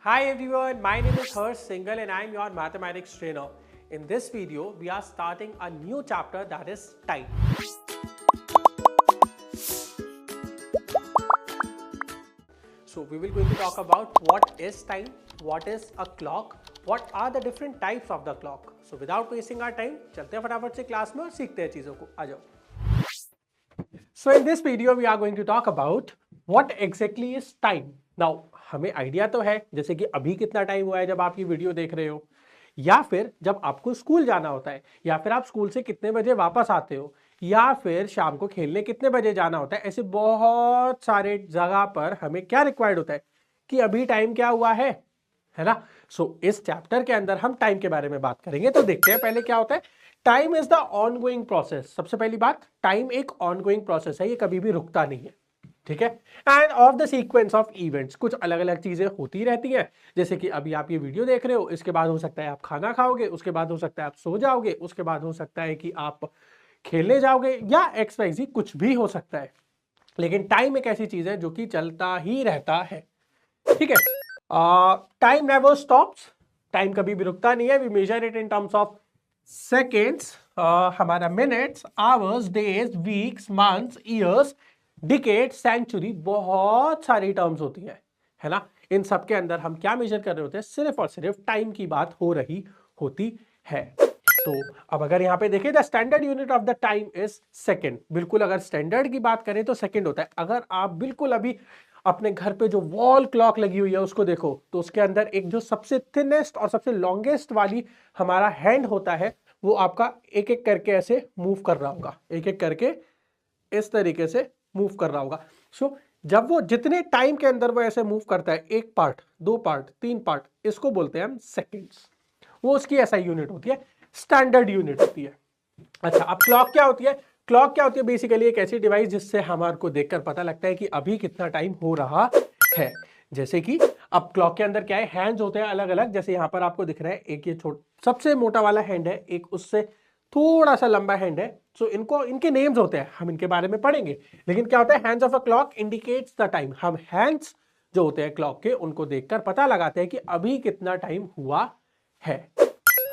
Hi everyone, my name is Harsh Singhal and I am your mathematics trainer. In this video, we are starting a new chapter that is time. So we will going to talk about what is time, what is a clock, what are the different types of the clock. So without wasting our time, चलते हैं फटाफट से class में और सीखते हैं चीजों को. आ जाओ. So in this video we are going to talk about what exactly is time. Now हमें आइडिया तो है जैसे कि अभी कितना टाइम हुआ है जब आप ये वीडियो देख रहे हो, या फिर जब आपको स्कूल जाना होता है, या फिर आप स्कूल से कितने बजे वापस आते हो, या फिर शाम को खेलने कितने बजे जाना होता है. ऐसे बहुत सारे जगह पर हमें क्या रिक्वायर्ड होता है कि अभी टाइम क्या हुआ है ना. सो इस चैप्टर के अंदर हम टाइम के बारे में बात करेंगे. तो देखते हैं पहले क्या होता है. Time is the ongoing process. सबसे पहली बात, टाइम एक ऑनगोइंग प्रोसेस है, ये कभी भी रुकता नहीं है. ठीक है. End of the sequence of events, कुछ अलग अलग चीजें होती रहती हैं. जैसे कि अभी आप ये वीडियो देख रहे हो, इसके बाद हो सकता है आप खाना खाओगे, उसके बाद हो सकता है आप सो जाओगे, उसके बाद हो सकता है कि आप खेलने जाओगे, या एक्स वाई जी कुछ भी हो सकता है. लेकिन टाइम एक ऐसी चीज है जो कि चलता ही रहता है. ठीक है. Time never stops. टाइम कभी भी रुकता नहीं है. We measure it in terms of seconds. हमारा minutes, hours, days, weeks, months, years, decade, century, बहुत सारी टर्म्स होती है ना. इन सब के अंदर हम क्या मेजर कर रहे होते हैं, सिर्फ और सिर्फ टाइम की बात हो रही होती है. तो अब अगर यहां पे देखें, the standard unit of the time is second. बिल्कुल अगर स्टैंडर्ड की बात करें तो सेकंड होता है. अगर आप बिल्कुल अभी अपने घर पे जो वॉल क्लॉक लगी हुई है उसको देखो, तो उसके अंदर एक जो सबसे थिनेस्ट और सबसे लॉन्गेस्ट वाली हमारा हैंड होता है, वो आपका एक एक करके ऐसे मूव कर रहा होगा, एक एक करके इस तरीके से मूव कर रहा होगा. सो जब वो जितने टाइम के अंदर वो ऐसे मूव करता है, एक पार्ट, दो पार्ट, तीन पार्ट, इसको बोलते हैं हम सेकेंड्स. वो उसकी ऐसा यूनिट होती है, स्टैंडर्ड यूनिट होती है. अच्छा, अब क्लॉक क्या होती है. क्लॉक क्या होती है, बेसिकली एक ऐसी डिवाइस जिससे हमारे को देखकर पता लगता है कि अभी कितना टाइम हो रहा है. जैसे कि अब क्लॉक के अंदर क्या है, हैंड्स होते हैं अलग अलग. जैसे यहां पर आपको दिख रहा है, एक ये सबसे मोटा वाला हैंड है, एक उससे थोड़ा सा लंबा हैंड है. सो इनके नेम्स होते हैं, हम इनके बारे में पढ़ेंगे. लेकिन क्या होता है, hands of a clock indicates the time. हम हैंड्स जो होते हैं क्लॉक के, उनको देखकर पता लगाते हैं कि अभी कितना टाइम हुआ है.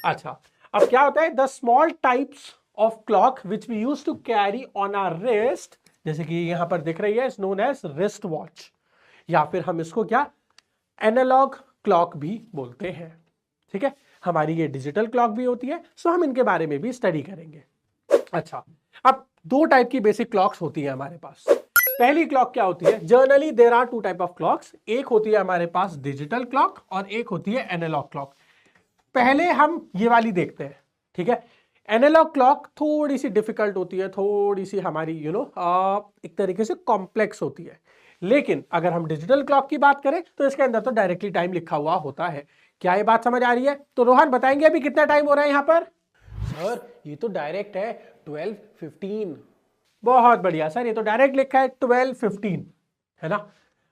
अच्छा, अब क्या होता है, the small types of clock which we use to carry on our wrist, जैसे कि यहां पर दिख रही है, is known as wrist watch, या फिर हम इसको क्या, एनालॉग क्लॉक भी बोलते हैं. ठीक है. हमारी ये डिजिटल क्लॉक भी होती है. सो हम इनके बारे में भी स्टडी करेंगे. अच्छा, अब दो टाइप की बेसिक क्लॉक्स होती है हमारे पास. पहली क्लॉक क्या होती है, generally there are two type of clocks. एक होती है हमारे पास डिजिटल क्लॉक और एक होती है एनालॉग क्लॉक. पहले हम ये वाली देखते हैं. ठीक है. एनालॉग क्लॉक थोड़ी सी डिफिकल्ट होती है, थोड़ी सी हमारी एक तरीके से कॉम्प्लेक्स होती है. लेकिन अगर हम डिजिटल क्लॉक की बात करें तो इसके अंदर तो डायरेक्टली टाइम लिखा हुआ होता है. क्या ये बात समझ आ रही है. तो रोहन बताएंगे अभी कितना टाइम हो रहा है यहां पर. सर ये तो डायरेक्ट है 12:15. बहुत बढ़िया सर, ये तो डायरेक्ट लिखा है 12:15, है ना.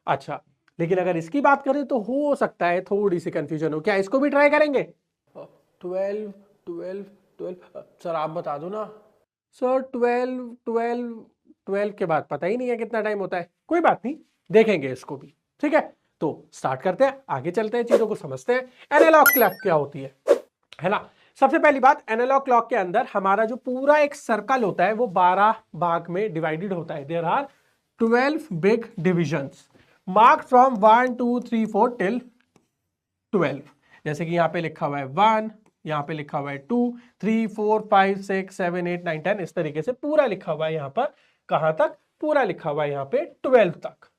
अच्छा, लेकिन अगर इसकी बात करें तो हो सकता है थोड़ी सी कंफ्यूजन हो. क्या इसको भी ट्राई करेंगे. 12 12 12 सर आप बता दो ना. सर 12 12 12 के बाद पता ही नहीं है कितना टाइम होता है. कोई बात नहीं, देखेंगे इसको भी. ठीक है. तो स्टार्ट करते हैं, आगे चलते हैं, चीजों को समझते हैं. एनालॉग क्लॉक क्या होती है ना. सबसे पहली बात, एनालॉग क्लॉक के अंदर हमारा जो पूरा एक सर्कल होता है वो 12 भाग में डिवाइडेड होता है. There are 12 big divisions marked from 1 2 3 4 till 12. जैसे कि यहां पे लिखा हुआ है 1, यहां पे लिखा हुआ है 2 3 4 5 6 7 8 9 10, इस तरीके से पूरा लिखा हुआ है. यहां पर कहां तक, पूरा लिखा हुआ है यहां पे 12 तक,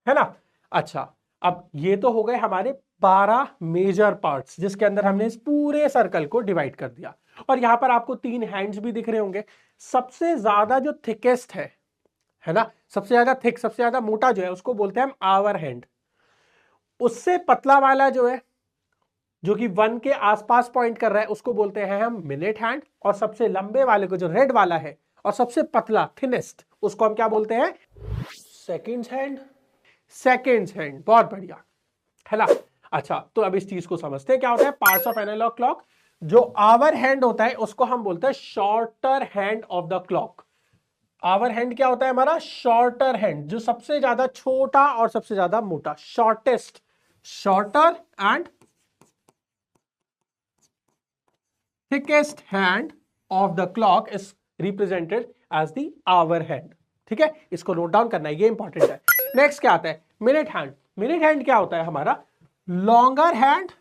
है ना. अच्छा, अब ये तो हो गए हमारे 12 मेजर पार्ट्स जिसके अंदर हमने इस पूरे सर्कल को डिवाइड कर दिया. और यहां पर आपको 3 हैंड्स भी दिख रहे होंगे. सबसे ज्यादा जो थिकेस्ट है ना, सबसे ज्यादा थिक, सबसे ज्यादा मोटा जो है उसको बोलते हैं हम आवर हैंड. उससे पतला वाला जो है, जो कि 1 के आसपास पॉइंट कर रहा है, उसको बोलते हैं हम मिनट हैंड. और सबसे लंबे वाले को, जो रेड वाला है, और सबसे पतला थिनेस्ट, उसको हम क्या बोलते हैं, सेकंड्स हैंड. सेकंड्स हैंड, बहुत बढ़िया, है ना. अच्छा, तो अब इस चीज को समझते हैं क्या होता है पार्ट्स ऑफ एनालॉग क्लॉक. जो आवर हैंड होता है उसको हम बोलते हैं shorter hand of the clock. Hour hand क्या होता है हमारा? शॉर्टर हैंड, जो सबसे ज्यादा छोटा और सबसे ज्यादा मोटा, shortest, shorter and thickest hand of the clock is represented as the hour hand. ठीक है, इसको नोट डाउन करना है, ये इंपॉर्टेंट है। नेक्स्ट क्या आता है? Minute hand. मिनट हैंड क्या होता है हमारा? Longer hand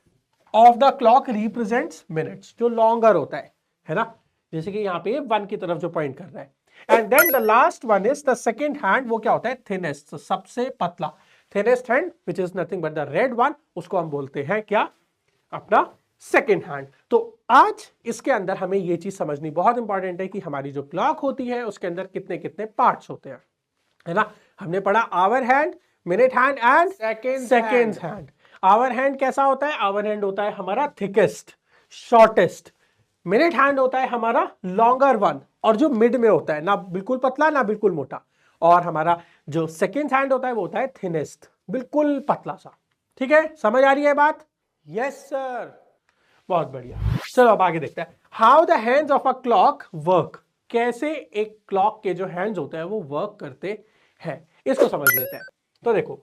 of the clock represents minutes, जो लॉन्गर होता है ना, जैसे कि यहां पे 1 की तरफ जो पॉइंट कर रहा है। And then the last one is the second hand, वो क्या होता है? थिनेस्ट, सबसे पतला, thinnest hand which is nothing but the red one, उसको हम बोलते हैं क्या? अपना सेकेंड हैंड। तो आज इसके अंदर हमें यह चीज समझनी बहुत इंपॉर्टेंट है कि हमारी जो क्लॉक होती है उसके अंदर कितने कितने पार्ट्स होते हैं, है ना। हमने पढ़ा hour hand, minute hand and second hand. Hour hand कैसा होता है? आवर हैंड होता है हमारा थिकेस्ट, शॉर्टेस्ट। मिनट हैंड होता है हमारा लॉन्गर वन, और जो मिड में होता है, ना बिल्कुल पतला ना बिल्कुल मोटा। और हमारा जो सेकेंड हैंड होता है वो होता है थिनेस्ट, बिल्कुल पतला सा। ठीक है, समझ आ रही है बात? यस सर, बहुत बढ़िया। चलो अब आगे देखते हैं, how the hands of a clock work. कैसे एक क्लॉक के जो हैंड्स होते हैं वो वर्क करते हैं, इसको समझ लेते हैं। तो देखो,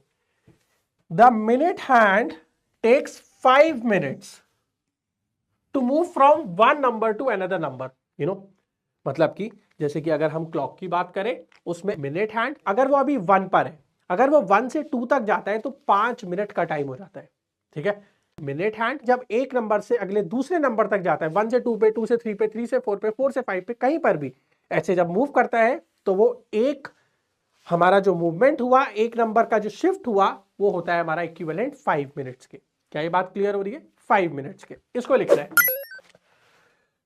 the minute hand takes 5 minutes to move from one number to another number. You know, मतलब कि जैसे कि अगर हम क्लॉक की बात करें, उसमें मिनट हैंड अगर वो अभी 1 पर है, अगर वो 1 से 2 तक जाता है तो 5 मिनट का टाइम हो जाता है। ठीक है, मिनट हैंड जब एक नंबर से अगले दूसरे नंबर तक जाता है, 1 से 2 पे, 2 से 3 पे, 3 से 4 पे, 4 से 5 पे, कहीं पर भी ऐसे जब मूव करता है तो वो एक हमारा जो मूवमेंट हुआ, एक नंबर का जो शिफ्ट हुआ, वो होता है हमारा इक्विवेलेंट 5 मिनट्स के। क्या ये बात क्लियर हो रही है? 5 मिनट्स के। इसको लिखना है,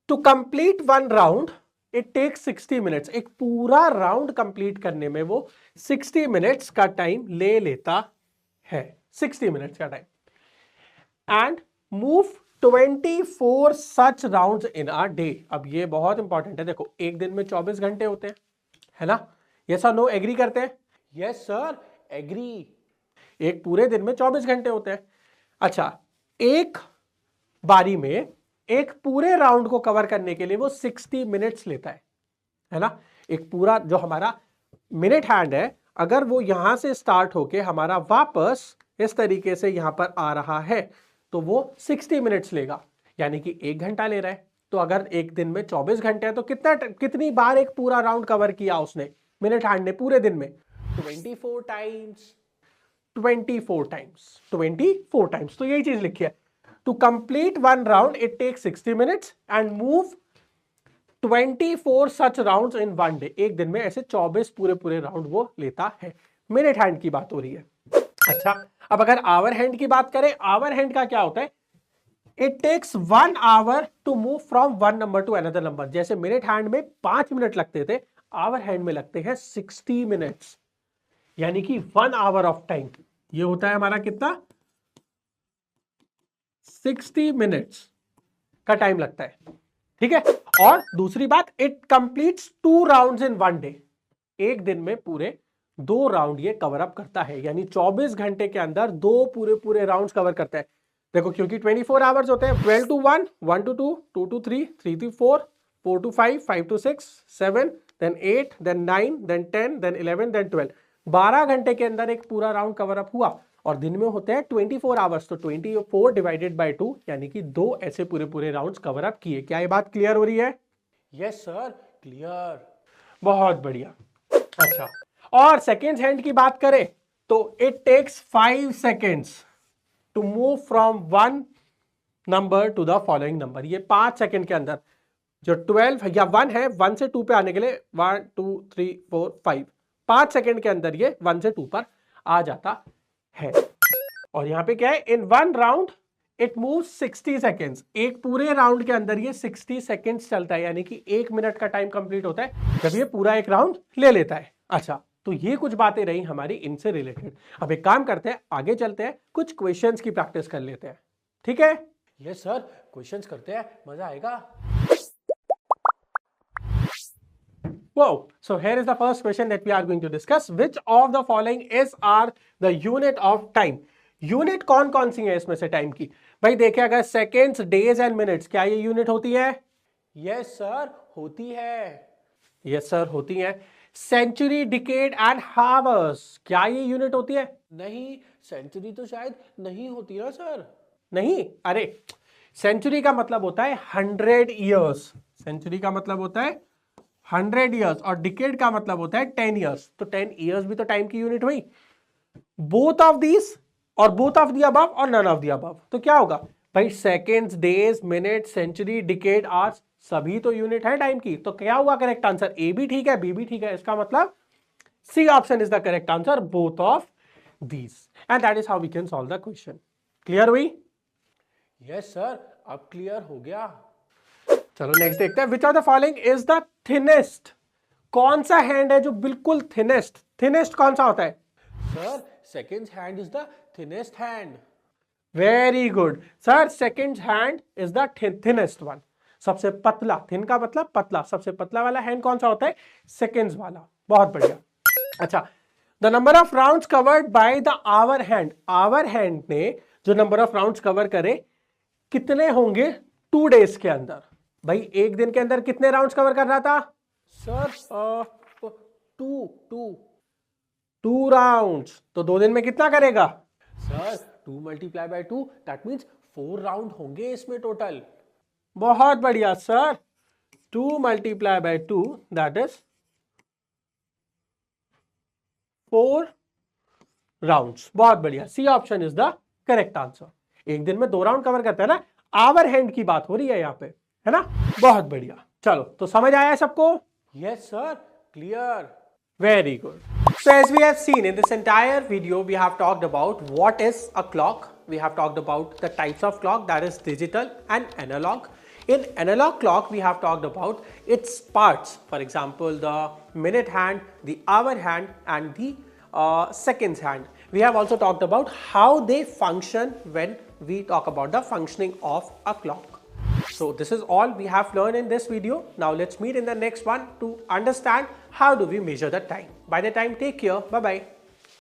to complete one round it takes 60 minutes. एक पूरा राउंड कंप्लीट करने में वो 60 मिनट्स का टाइम ले लेता है, 60 मिनट्स का time. And move 24 such rounds in a day. अब ये बहुत इंपॉर्टेंट है, देखो एक दिन में 24 घंटे होते हैं, है ना। यस और नो, एग्री करते हैं? Yes sir, agree. एक पूरे दिन में 24 घंटे होते हैं। अच्छा, एक बारी में एक पूरे राउंड को कवर करने के लिए वो 60 मिनट्स लेता है ना। एक पूरा जो हमारा मिनट हैंड है, अगर वो यहां से स्टार्ट होके हमारा वापस इस तरीके से यहां पर आ रहा है तो वो 60 मिनट्स लेगा, यानी कि 1 घंटा ले रहा है। तो अगर एक दिन में 24 घंटे है तो कितनी बार एक पूरा राउंड कवर किया उसने, मिनट हैंड ने, पूरे दिन में? 24 टाइम्स, 24 टाइम्स, 24 टाइम्स। तो यही चीज लिखी है, to complete one round it take 60 minutes and move 24 such rounds in one day. एक दिन में ऐसे 24 पूरे पूरे राउंड वो लेता है। मिनट हैंड की बात हो रही है। अच्छा, अब अगर आवर हैंड की बात करें, आवर हैंड का क्या होता है? It takes 1 hour to move from one number to another number. जैसे मिनट हैंड में 5 मिनट लगते थे, आवर हैंड में लगते हैं 60 मिनट्स, यानी कि 1 आवर ऑफ टाइम। ये होता है हमारा कितना? 60 मिनट्स का टाइम लगता है। ठीक है, और दूसरी बात, it completes 2 rounds in one day. एक दिन में पूरे 2 राउंड ये कवर अप करता है, यानी 24 घंटे के अंदर 2 पूरे पूरे राउंड्स कवर करता है। देखो, क्योंकि 24 आवर्स होते हैं, 12 to 1, 1 to 2, 2 to 3, 3 to 4, 4 to 5, 5 to 6, 7, then 8, then 9, then 10, then 11, then 12। 12 घंटे के अंदर एक पूरा राउंड कवर अप हुआ, और दिन में होते हैं 24 आवर्स, तो 24 डिवाइडेड बाय 2, यानी कि 2 ऐसे पूरे पूरे राउंड्स कवर अप किए। क्या ये बात क्लियर हो रही है? यस सर, क्लियर, बहुत बढ़िया। अच्छा, और सेकेंड हैंड की बात करें तो it takes 5 seconds to move from one number to the following number. ये 5 सेकेंड के अंदर जो 12 या 1 है, 1 से 2 पे आने के लिए 1 2 3 4 5, 5 सेकेंड के अंदर ये 1 से 2 पर आ जाता है। और यहां पे क्या है? In one round it move 60 seconds. एक पूरे राउंड के अंदर ये 60 सेकेंड्स चलता है, यानी कि 1 मिनट का टाइम कंप्लीट होता है जब ये पूरा एक राउंड ले लेता है। अच्छा, तो ये कुछ बातें रही हमारी इनसे रिलेटेड। अब एक काम करते हैं, आगे चलते हैं, कुछ क्वेश्चंस की प्रैक्टिस कर लेते हैं। ठीक है? यस सर, क्वेश्चंस करते हैं, मजा आएगा। Whoa! So here is the first question that we are going to discuss. Which of the following are the unit of time? Unit कौन कौन सी है इसमें से टाइम की? भाई देखिए, अगर सेकेंड्स, डेज एंड मिनट्स, क्या ये यूनिट होती है? यस सर, होती है। यस सर, होती है। सेंचुरी, डिकेड एंड हावर्स, क्या ये यूनिट होती है? नहीं, सेंचुरी तो शायद नहीं होती ना सर। नहीं, अरे सेंचुरी का मतलब होता है 100 ईयर्स, सेंचुरी का मतलब होता है 100 ईयर्स, और डिकेड का मतलब होता है 10 ईयर्स। तो 10 ईयर्स भी तो टाइम की यूनिट हुई। बोथ ऑफ दीज और बोथ ऑफ द अबव और नन ऑफ द अबव, तो क्या होगा भाई? Seconds, days, minute, century, decade, hours, सभी तो यूनिट है टाइम की। तो क्या हुआ करेक्ट आंसर? ए भी ठीक है, बी भी ठीक है। इसका मतलब C option is the correct answer, both of these. And that is how we can solve the question. Clear हुई? यस सर, अब क्लियर हो गया। चलो नेक्स्ट देखते हैं। Which of the following is the thinnest? कौन सा हैंड है जो बिल्कुल थिनेस्ट? थिनेस्ट कौन सा होता है? Sir, second hand is the thinnest hand. Very good sir, second hand is the thinnest one, सबसे पतला। थिन का मतलब पतला, सबसे पतला वाला हैंड कौन सा होता है? सेकंड्स वाला। बहुत बढ़िया। अच्छा, the number of rounds covered by the hour hand, hour hand ने जो नंबर ऑफ राउंड्स कवर करे कितने होंगे 2 डेज के अंदर? भाई एक दिन के अंदर कितने राउंड्स कवर कर रहा था सर? 2 राउंड्स। तो 2 दिन में कितना करेगा sir? 2 multiply by 2, that means 4 round होंगे इसमें टोटल। बहुत बढ़िया sir, 2 multiply by 2 that is 4 rounds. बहुत बढ़िया, C option is the correct answer. एक दिन में 2 राउंड कवर करता है ना। आवर हैंड की बात हो रही है यहाँ पे, है ना? बहुत बढ़िया। चलो, तो समझ आया है सबको? Yes sir, clear. Very good. So as we have seen in this entire video, we have talked about what is a clock. We have talked about the types of clock, that is digital and analog. In analog clock, we have talked about its parts. For example, the minute hand, the hour hand and the seconds hand. We have also talked about how they function when we talk about the functioning of a clock. So this is all we have learned in this video. Now let's meet in the next one to understand how do we measure the time. By the time, take care. Bye bye.